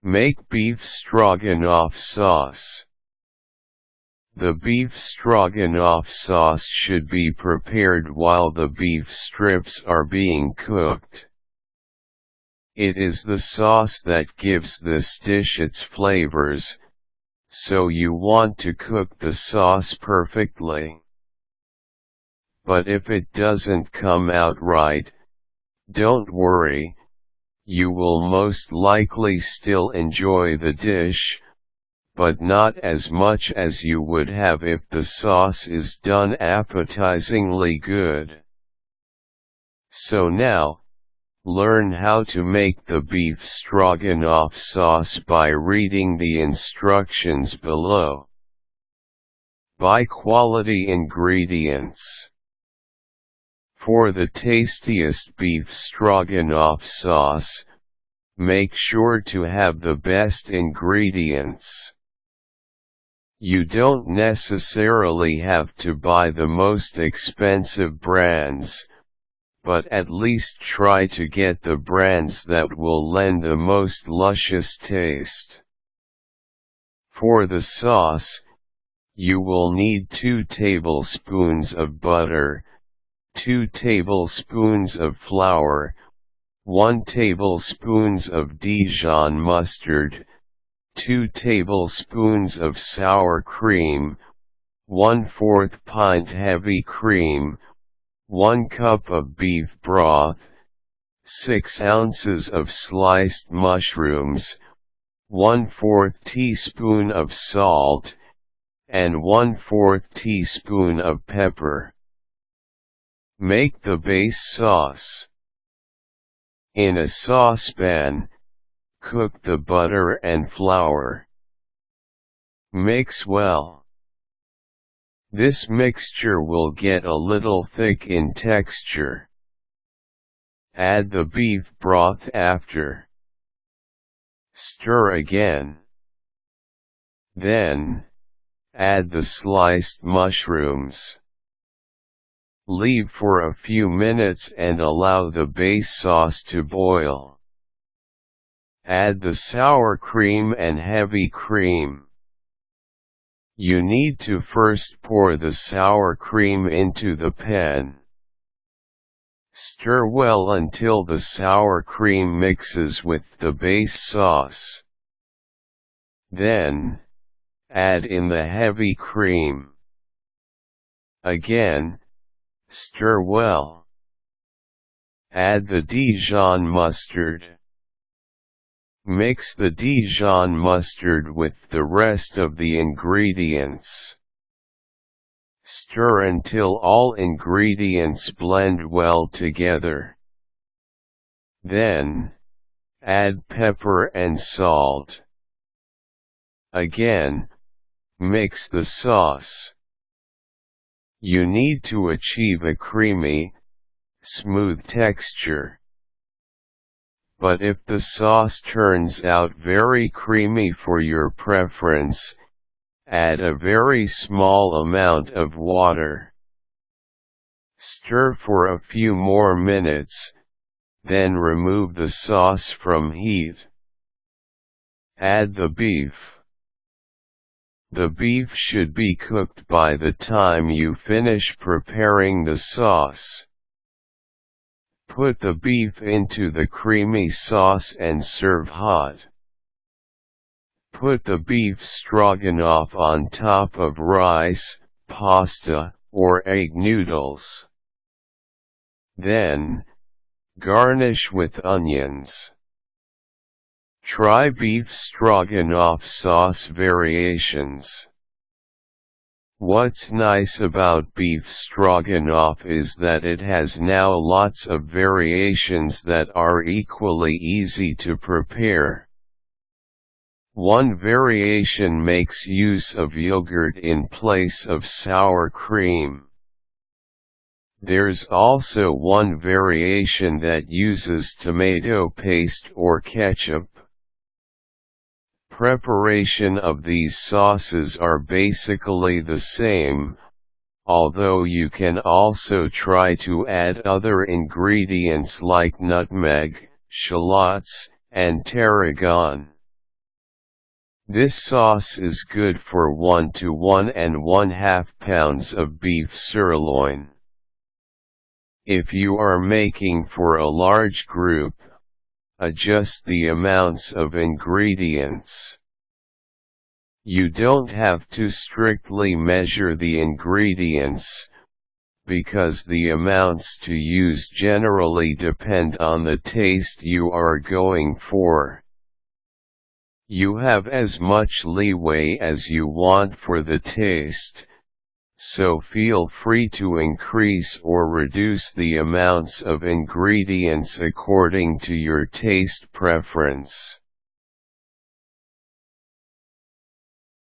Make beef stroganoff sauce. The beef stroganoff sauce should be prepared while the beef strips are being cooked. It is the sauce that gives this dish its flavors, so you want to cook the sauce perfectly. But if it doesn't come out right, don't worry. You will most likely still enjoy the dish, but not as much as you would have if the sauce is done appetizingly good. So now, learn how to make the beef stroganoff sauce by reading the instructions below. Buy quality ingredients. For the tastiest beef stroganoff sauce, make sure to have the best ingredients. You don't necessarily have to buy the most expensive brands, but at least try to get the brands that will lend the most luscious taste. For the sauce, you will need 2 tablespoons of butter, 2 tablespoons of flour, 1 tablespoon of Dijon mustard, 2 tablespoons of sour cream, 1/4 pint heavy cream, 1 cup of beef broth, 6 ounces of sliced mushrooms, 1/4 teaspoon of salt, and 1/4 teaspoon of pepper. Make the base sauce. In a saucepan, cook the butter and flour. Mix well. This mixture will get a little thick in texture. Add the beef broth after. Stir again. Then, add the sliced mushrooms. Leave for a few minutes and allow the base sauce to boil. Add the sour cream and heavy cream. You need to first pour the sour cream into the pan. Stir well until the sour cream mixes with the base sauce. Then, add in the heavy cream. Again, stir well. Add the Dijon mustard. Mix the Dijon mustard with the rest of the ingredients. Stir until all ingredients blend well together. Then, add pepper and salt. Again, mix the sauce. You need to achieve a creamy, smooth texture. But if the sauce turns out very creamy for your preference, add a very small amount of water. Stir for a few more minutes, then remove the sauce from heat. Add the beef. The beef should be cooked by the time you finish preparing the sauce. Put the beef into the creamy sauce and serve hot. Put the beef stroganoff on top of rice, pasta, or egg noodles. Then, garnish with onions. Try beef stroganoff sauce variations. What's nice about beef stroganoff is that it has now lots of variations that are equally easy to prepare. One variation makes use of yogurt in place of sour cream. There's also one variation that uses tomato paste or ketchup. Preparation of these sauces are basically the same, although you can also try to add other ingredients like nutmeg, shallots, and tarragon. This sauce is good for 1 to 1½ pounds of beef sirloin. If you are making for a large group, adjust the amounts of ingredients. You don't have to strictly measure the ingredients, because the amounts to use generally depend on the taste you are going for. You have as much leeway as you want for the taste, so feel free to increase or reduce the amounts of ingredients according to your taste preference.